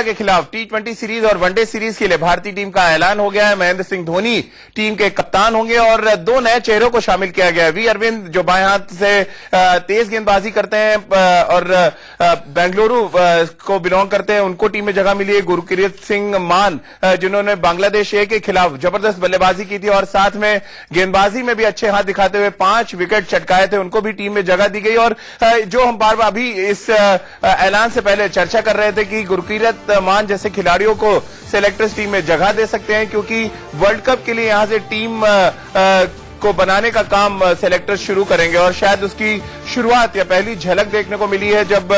के खिलाफ टी20 सीरीज और वनडे सीरीज के लिए भारतीय टीम का ऐलान हो गया है। महेंद्र सिंह धोनी टीम के कप्तान होंगे और दो नए चेहरों को शामिल किया गया है। वी अरविंद जो बाएं हाथ से तेज गेंदबाजी करते हैं और बेंगलुरु को बिलोंग करते हैं, उनको टीम में जगह मिली है। गुरकीरत सिंह मान जिन्होंने बांग्लादेश ए के खिलाफ जबरदस्त बल्लेबाजी की थी और साथ में गेंदबाजी में भी अच्छे हाथ दिखाते हुए 5 विकेट चटकाए थे, उनको भी टीम में जगह दी गई। और जो हम बार बार अभी इस ऐलान से पहले चर्चा कर रहे थे कि गुरकीरत मान जैसे खिलाड़ियों को सिलेक्टर्स टीम में जगह दे सकते हैं, क्योंकि वर्ल्ड कप के लिए यहां से टीम को बनाने का काम सिलेक्टर्स शुरू करेंगे और शायद उसकी शुरुआत या पहली झलक देखने को मिली है जब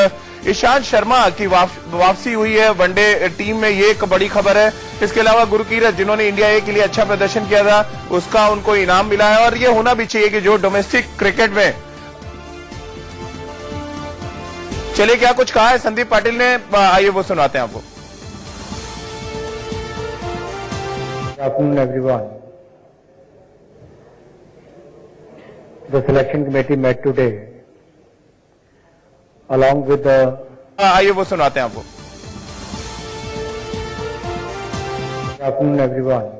ईशांत शर्मा की वापसी हुई है वनडे टीम में। ये एक बड़ी खबर है। इसके अलावा गुरकीरत जिन्होंने इंडिया ए के लिए अच्छा प्रदर्शन किया था, उसका उनको इनाम मिला है और ये होना भी चाहिए कि जो डोमेस्टिक क्रिकेट में चलिए क्या कुछ कहा है संदीप पाटिल ने, आइए वो सुनाते हैं आपको। Good afternoon, everyone. The selection committee met today, along with the. आइए वो सुनाते हैं आपको। Good afternoon, everyone.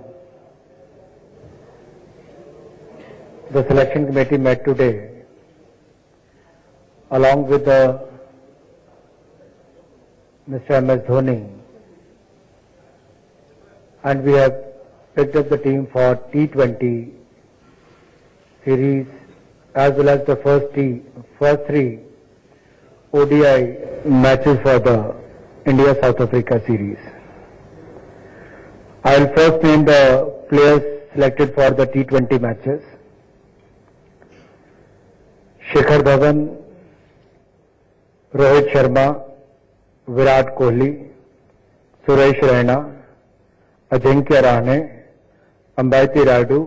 The selection committee met today, along with the Mr. M.S. Dhoni, and we have picked up the team for T20 series as well as the first three ODI matches for the India-South Africa series. I will first name the players selected for the T20 matches. Shikhar Dhawan, Rohit Sharma, Virat Kohli, Suresh Raina, Ajinkya Rahane, Ambati Rayudu,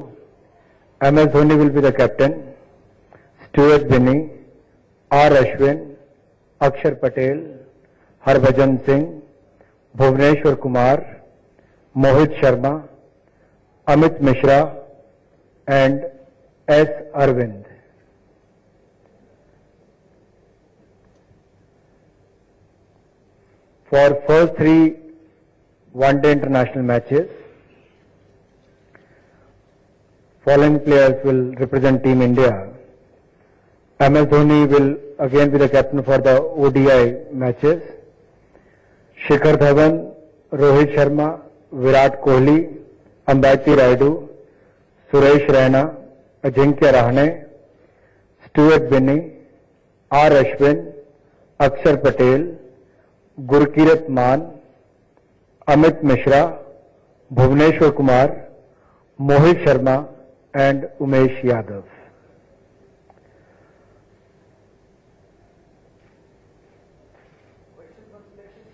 MS Dhoni will be the captain, Stuart Binney, R Ashwin, Akshar Patel, Harbhajan Singh, Bhuvneshwar Kumar, Mohit Sharma, Amit Mishra and S Arvind. For first three one-day international matches, following players will represent Team India. MS Dhoni will again be the captain for the ODI matches. Shikhar Dhawan, Rohit Sharma, Virat Kohli, Ambati Rayudu, Suresh Raina, Ajinkya Rahane, Stuart Binney, R Ashwin, Akshar Patel, Gurkirat मान, Amit Mishra, Bhuvneshwar Kumar, Mohit Sharma and Umesh Yadav.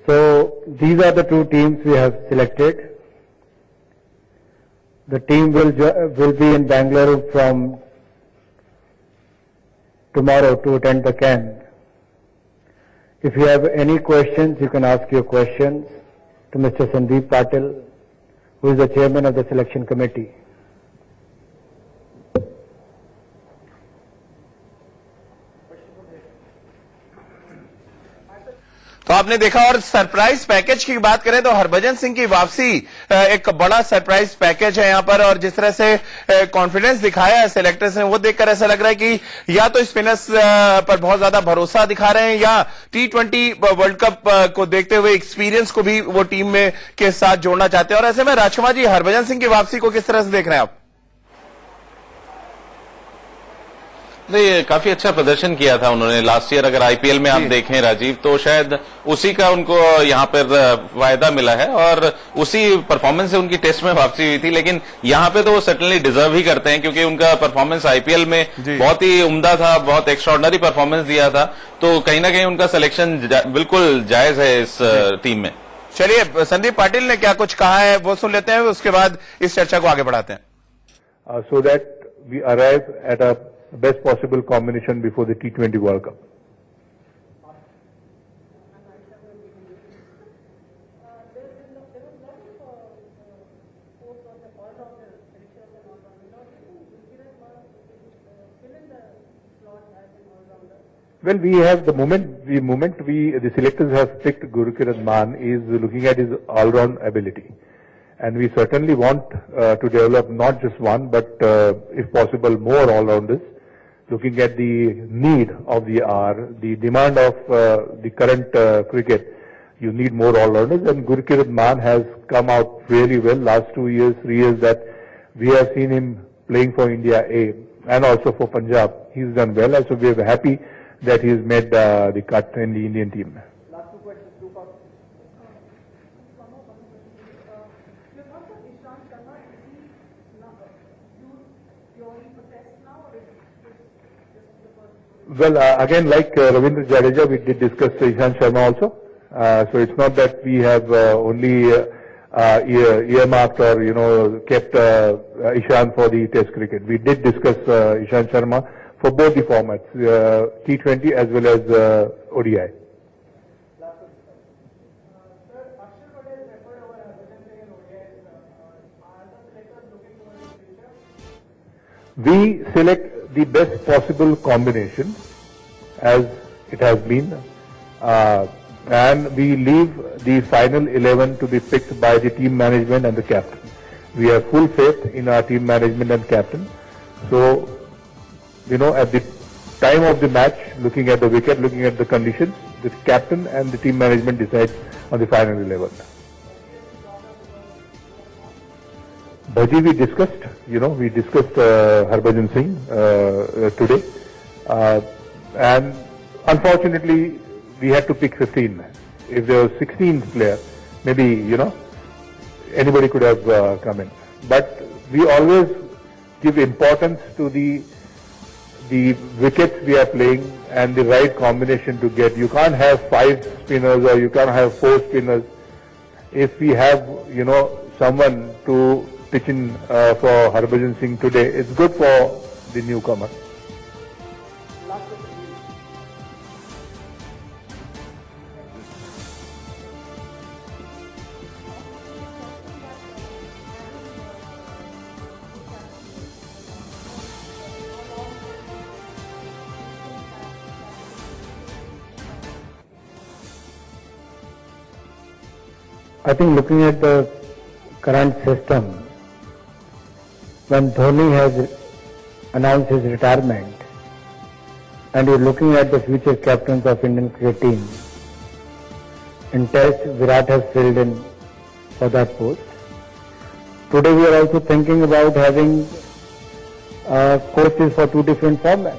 So these are the two teams we have selected. The team will be in Bangalore from tomorrow to attend the camp. If you have any questions, you can ask your questions to Mr. Sandeep Patil, who is the chairman of the selection committee. तो आपने देखा। और surprise package की बात करें तो हरभजन सिंह की वापसी एक बड़ा सरप्राइज पैकेज है यहां पर, और जिस तरह से कॉन्फिडेंस दिखाया है सिलेक्टर्स ने, वो देखकर ऐसा लग रहा है कि या तो स्पिनर्स पर बहुत ज्यादा भरोसा दिखा रहे हैं या T20 वर्ल्ड कप को देखते हुए एक्सपीरियंस को भी वो टीम में के साथ जोड़ना चाहते हैं। और ऐसे में राजकुमार जी, हरभजन सिंह की वापसी को किस तरह से देख रहे हैं आप? नहीं, काफी अच्छा प्रदर्शन किया था उन्होंने लास्ट ईयर। अगर आईपीएल में आप देखें राजीव, तो शायद उसी का उनको यहाँ पर फायदा मिला है और उसी परफॉर्मेंस से उनकी टेस्ट में वापसी हुई थी। लेकिन यहाँ पे तो वो सर्टेनली डिजर्व ही करते हैं, क्योंकि उनका परफॉर्मेंस आईपीएल में बहुत ही उम्दा था, बहुत एक्स्ट्राऑर्डिनरी परफॉर्मेंस दिया था। तो कहीं ना कहीं उनका सिलेक्शन बिल्कुल जायज है इस टीम में। चलिए, संदीप पाटिल ने क्या कुछ कहा है वो सुन लेते हैं, उसके बाद इस चर्चा को आगे बढ़ाते हैं। So that we arrive at a best possible combination before the T20 World Cup. Well, we have the selectors have picked Gurukirat Maan is looking at his all-round ability. And we certainly want to develop not just one, but if possible, more all-rounders, looking at the need of the hour, the demand of the current cricket. You need more all-rounders, and Gurukirat Maan has come out really well last 2 years, 3 years that we have seen him playing for India A and also for Punjab. He's done well, and so we are happy that he's made the cut in the Indian team. Last two questions, Rupa. Well, again, like Ravindra Jadeja, we did discuss Ishant Sharma also. So it's not that we have only earmarked or kept Ishant for the Test cricket. We did discuss Ishant Sharma for both the formats, T20 as well as ODI. We select the best possible combination as it has been, and we leave the final 11 to be picked by the team management and the captain. We have full faith in our team management and captain. So, at the time of the match, looking at the wicket, looking at the conditions, the captain and the team management decides on the final 11. Bhaji, we discussed Harbhajan Singh today, and unfortunately we had to pick 15. If there was 16th player, maybe anybody could have come in. But we always give importance to the wickets we are playing and the right combination to get. You can't have 5 spinners or you can't have 4 spinners. If we have someone to pitch in for Harbhajan Singh today, it's good for the newcomer. I think looking at the current system, when Dhoni has announced his retirement and you're looking at the future captains of Indian cricket team, in Test, Virat has filled in for that post. Today we are also thinking about having coaches for 2 different formats,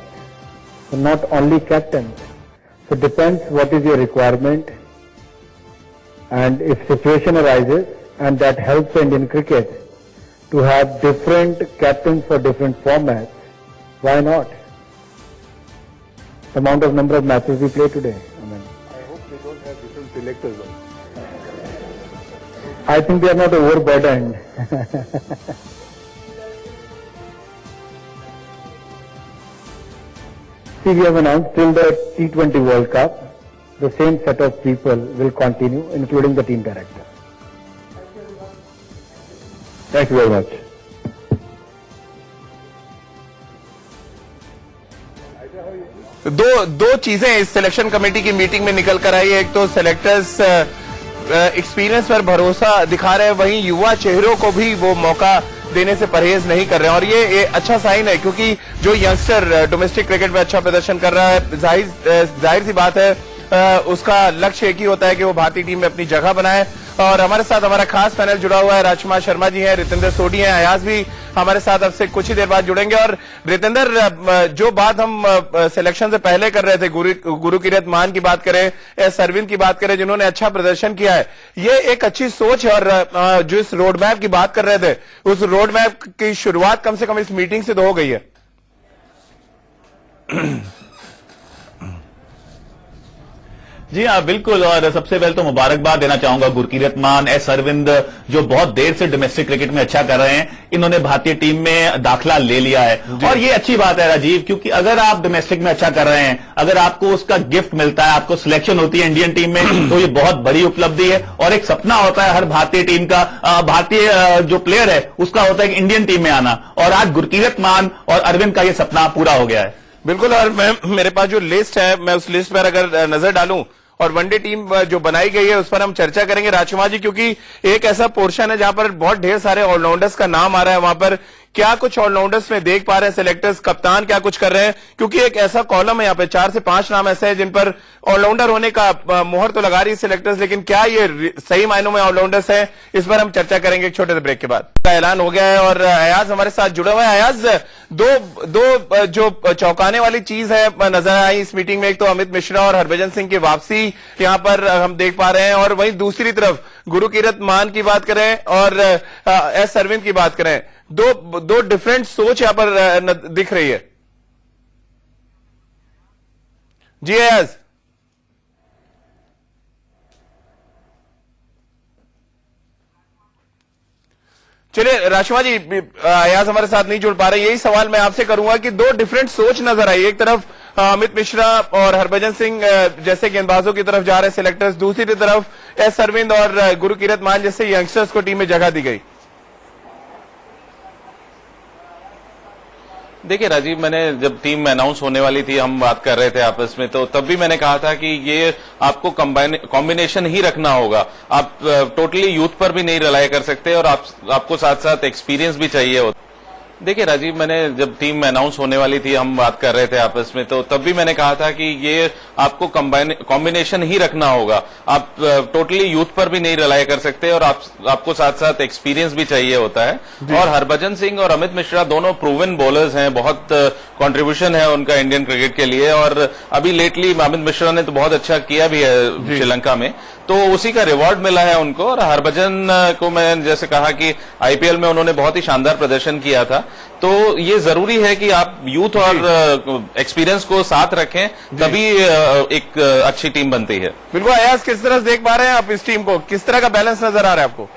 so not only captains. So it depends what is your requirement, and if situation arises and that helps Indian cricket to have different captains for different formats, why not? The amount of number of matches we play today. I hope they don't have different selectors. I think they are not overburdened. See, we have announced till the T20 World Cup, the same set of people will continue, including the team director. Thank you very much. दो चीजें इस selection committee की meeting में निकल कर आई है। एक तो सेलेक्टर्स एक्सपीरियंस पर भरोसा दिखा रहे हैं, वहीं युवा चेहरों को भी वो मौका देने से परहेज नहीं कर रहे हैं, और ये अच्छा साइन है, क्योंकि जो यंगस्टर डोमेस्टिक क्रिकेट में अच्छा प्रदर्शन कर रहा है, जाहिर सी बात है उसका लक्ष्य एक ही होता है कि वो भारतीय टीम में अपनी जगह बनाए। और हमारे साथ हमारा खास पैनल जुड़ा हुआ है, राजकुमार शर्मा जी हैं, रितेंद्र सोढी हैं, अयाज भी हमारे साथ अब से कुछ ही देर बाद जुड़ेंगे। और रितेंद्र, जो बात हम सिलेक्शन से पहले कर रहे थे, गुरुकिरत मान की बात करें, एस अरविंद की बात करें, जिन्होंने अच्छा प्रदर्शन किया है, ये एक अच्छी सोच है। और जो इस रोड मैप की बात कर रहे थे, उस रोड मैप की शुरुआत कम से कम इस मीटिंग से तो हो गई है। जी हाँ, बिल्कुल। और सबसे पहले तो मुबारकबाद देना चाहूंगा गुरकीरत मान, एस अरविंद, जो बहुत देर से डोमेस्टिक क्रिकेट में अच्छा कर रहे हैं। इन्होंने भारतीय टीम में दाखिला ले लिया है और ये अच्छी बात है राजीव, क्योंकि अगर आप डोमेस्टिक में अच्छा कर रहे हैं, अगर आपको उसका गिफ्ट मिलता है, आपको सिलेक्शन होती है इंडियन टीम में, तो ये बहुत बड़ी उपलब्धि है। और एक सपना होता है हर भारतीय टीम का, भारतीय जो प्लेयर है उसका होता है कि इंडियन टीम में आना, और आज गुरकीरत मान और अरविंद का ये सपना पूरा हो गया है। बिल्कुल। और मेरे पास जो लिस्ट है, मैं उस लिस्ट पर अगर नजर डालूं और वनडे टीम जो बनाई गई है उस पर हम चर्चा करेंगे राजकुमार जी, क्योंकि एक ऐसा पोर्शन है जहां पर बहुत ढेर सारे ऑलराउंडर्स का नाम आ रहा है। वहां पर क्या कुछ ऑलराउंडर्स में देख पा रहे हैं सिलेक्टर्स, कप्तान क्या कुछ कर रहे हैं, क्योंकि एक ऐसा कॉलम है यहाँ पे 4 से 5 नाम ऐसे हैं जिन पर ऑलराउंडर होने का मोहर तो लगा रही है सिलेक्टर्स, लेकिन क्या ये सही मायनों में ऑलराउंडर्स हैं, इस पर हम चर्चा करेंगे एक छोटे से ब्रेक के बाद। का ऐलान हो गया है और अयाज हमारे साथ जुड़ा हुआ है। अयाज, दो जो चौंकाने वाली चीज है नजर आई इस मीटिंग में, एक तो अमित मिश्रा और हरभजन सिंह की वापसी यहाँ पर हम देख पा रहे हैं, और वहीं दूसरी तरफ गुरकीरत मान की बात करें और एस अरविंद की बात करें, दो डिफरेंट सोच यहां पर दिख रही है। जी अयाज। चलिए राशिमा जी, अयाज हमारे साथ नहीं जुड़ पा रहे, यही सवाल मैं आपसे करूंगा कि दो डिफरेंट सोच नजर आई। एक तरफ अमित मिश्रा और हरभजन सिंह जैसे गेंदबाजों की तरफ जा रहे सिलेक्टर्स, दूसरी तरफ एस अरविंद और गुरकीरत मान जैसे यंगस्टर्स को टीम में जगह दी गई। देखिए राजीव, मैंने जब टीम में अनाउंस होने वाली थी, हम बात कर रहे थे आपस में, तो तब भी मैंने कहा था कि ये आपको कॉम्बिनेशन ही रखना होगा। आप टोटली यूथ पर भी नहीं रिलाई कर सकते और आपको साथ साथ एक्सपीरियंस भी चाहिए होता। देखिए राजीव, मैंने जब टीम में अनाउंस होने वाली थी, हम बात कर रहे थे आपस में, तो तब भी मैंने कहा था कि ये आपको कॉम्बिनेशन ही रखना होगा। आप टोटली यूथ पर भी नहीं रिलाई कर सकते और आपको साथ साथ एक्सपीरियंस भी चाहिए होता है। और हरभजन सिंह और अमित मिश्रा दोनों प्रूवन बॉलर्स हैं, बहुत कंट्रीब्यूशन है उनका इंडियन क्रिकेट के लिए, और अभी लेटली अमित मिश्रा ने तो बहुत अच्छा किया भी है श्रीलंका में, तो उसी का रिवॉर्ड मिला है उनको। और हरभजन को मैं जैसे कहा कि आईपीएल में उन्होंने बहुत ही शानदार प्रदर्शन किया था, तो ये जरूरी है कि आप यूथ और एक्सपीरियंस को साथ रखें, तभी एक अच्छी टीम बनती है। बिल्कुल। अयाज, किस तरह से देख पा रहे हैं आप इस टीम को, किस तरह का बैलेंस नजर आ रहा है आपको?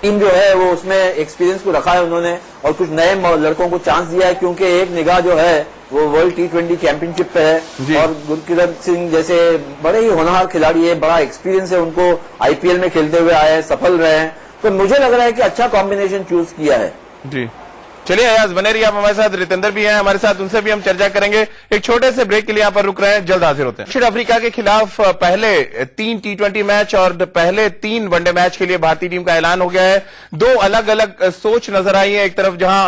टीम जो है वो उसमें एक्सपीरियंस को रखा है उन्होंने और कुछ नए लड़कों को चांस दिया है, क्योंकि एक निगाह जो है वो वर्ल्ड T20 चैंपियनशिप पे है और गुरकीरत सिंह जैसे बड़े ही होनहार खिलाड़ी है, बड़ा एक्सपीरियंस है उनको, आईपीएल में खेलते हुए आए हैं, सफल रहे हैं, तो मुझे लग रहा है कि अच्छा कॉम्बिनेशन चूज किया है। जी चलिए अयाज बने रहिए, आप हमारे साथ रितेंद्र भी हैं हमारे साथ, उनसे भी हम चर्चा करेंगे। एक छोटे से ब्रेक के लिए यहाँ पर रुक रहे हैं, जल्द हाजिर होते हैं। दक्षिण अफ्रीका के खिलाफ पहले 3 T20 मैच और पहले 3 वनडे मैच के लिए भारतीय टीम का ऐलान हो गया है। दो अलग अलग सोच नजर आई है, एक तरफ जहां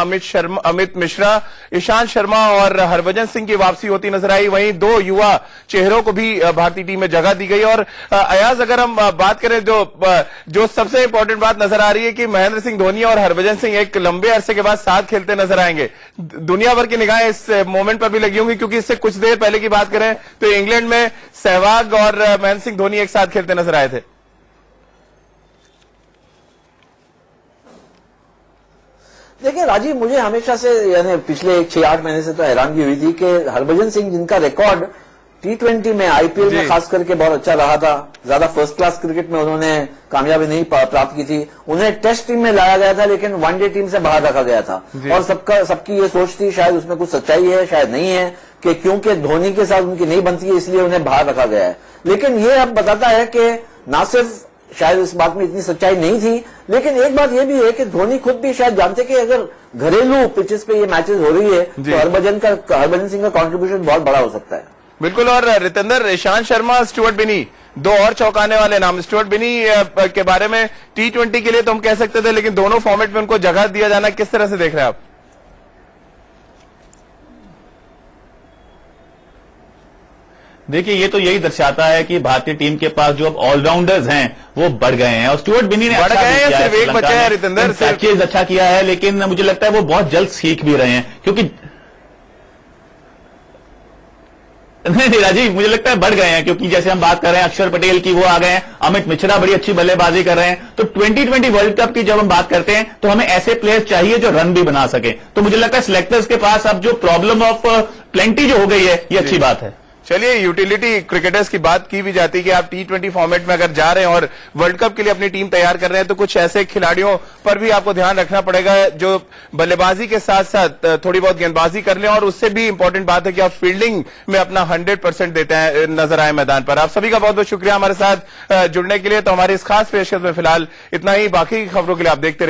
अमित मिश्रा, ईशांत शर्मा और हरभजन सिंह की वापसी होती नजर आई, वहीं 2 युवा चेहरों को भी भारतीय टीम में जगह दी गई। और अयाज, अगर हम बात करें जो सबसे इंपॉर्टेंट बात नजर आ रही है कि महेंद्र सिंह धोनी और हरभजन सिंह एक लंबे अरसे के बाद साथ खेलते नजर आएंगे। दुनिया भर की निगाहें इस मोमेंट पर भी लगी होंगी, क्योंकि इससे कुछ देर पहले की बात करें तो इंग्लैंड में सहवाग और महेंद्र सिंह धोनी एक साथ खेलते नजर आए थे। देखिए राजीव, मुझे हमेशा से यानी पिछले 6-8 महीने से तो हैरानगी हुई थी कि हरभजन सिंह, जिनका रिकॉर्ड T20 में आईपीएल में खास करके बहुत अच्छा रहा था, ज्यादा फर्स्ट क्लास क्रिकेट में उन्होंने कामयाबी नहीं प्राप्त की थी, उन्हें टेस्ट टीम में लाया गया था लेकिन वनडे टीम से बाहर रखा गया था। और सबकी ये सोच थी, शायद उसमें कुछ सच्चाई है शायद नहीं है, कि क्योंकि धोनी के साथ उनकी नहीं बनती है इसलिए उन्हें बाहर रखा गया है। लेकिन ये अब बताता है कि ना सिर्फ शायद इस बात में इतनी सच्चाई नहीं थी, लेकिन एक बात यह भी है कि धोनी खुद भी शायद जानते कि अगर घरेलू पिचेस पे ये मैचेस हो रही है तो हरभजन सिंह का कॉन्ट्रीब्यूशन बहुत बड़ा हो सकता है। बिल्कुल। और रितेंद्र, ईशांत शर्मा, स्टुअर्ट बिनी, दो और चौंकाने वाले नाम। स्टुअर्ट बिनी के बारे में T20 के लिए तो हम कह सकते थे, लेकिन दोनों फॉर्मेट में उनको जगह दिया जाना किस तरह से देख रहे हैं आप? देखिए, ये तो यही दर्शाता है कि भारतीय टीम के पास जो अब ऑलराउंडर्स हैं वो बढ़ गए हैं, और स्टुअर्ट बिनी ने बढ़ गए हैं, सिर्फ एक बचा है रितेंद्र, चीज अच्छा किया है, लेकिन मुझे लगता है वो बहुत जल्द सीख भी रहे हैं, क्योंकि नहीं राजीव, मुझे लगता है बढ़ गए हैं, क्योंकि जैसे हम बात कर रहे हैं अक्षर पटेल की, वो आ गए हैं, अमित मिश्रा बड़ी अच्छी बल्लेबाजी कर रहे हैं, तो 2020 वर्ल्ड कप की जब हम बात करते हैं तो हमें ऐसे प्लेयर्स चाहिए जो रन भी बना सके। तो मुझे लगता है सिलेक्टर्स के पास अब जो प्रॉब्लम ऑफ प्लेंटी जो हो गई है, ये अच्छी बात है। चलिए, यूटिलिटी क्रिकेटर्स की बात की भी जाती है कि आप T20 फॉर्मेट में अगर जा रहे हैं और वर्ल्ड कप के लिए अपनी टीम तैयार कर रहे हैं तो कुछ ऐसे खिलाड़ियों पर भी आपको ध्यान रखना पड़ेगा जो बल्लेबाजी के साथ साथ थोड़ी बहुत गेंदबाजी कर लें, और उससे भी इंपॉर्टेंट बात है कि आप फील्डिंग में अपना 100% देते हैं, नजर आए मैदान पर। आप सभी का बहुत बहुत शुक्रिया हमारे साथ जुड़ने के लिए। तो हमारी इस खास पेशकश में फिलहाल इतना ही। बाकी खबरों के लिए आप देखते रहिए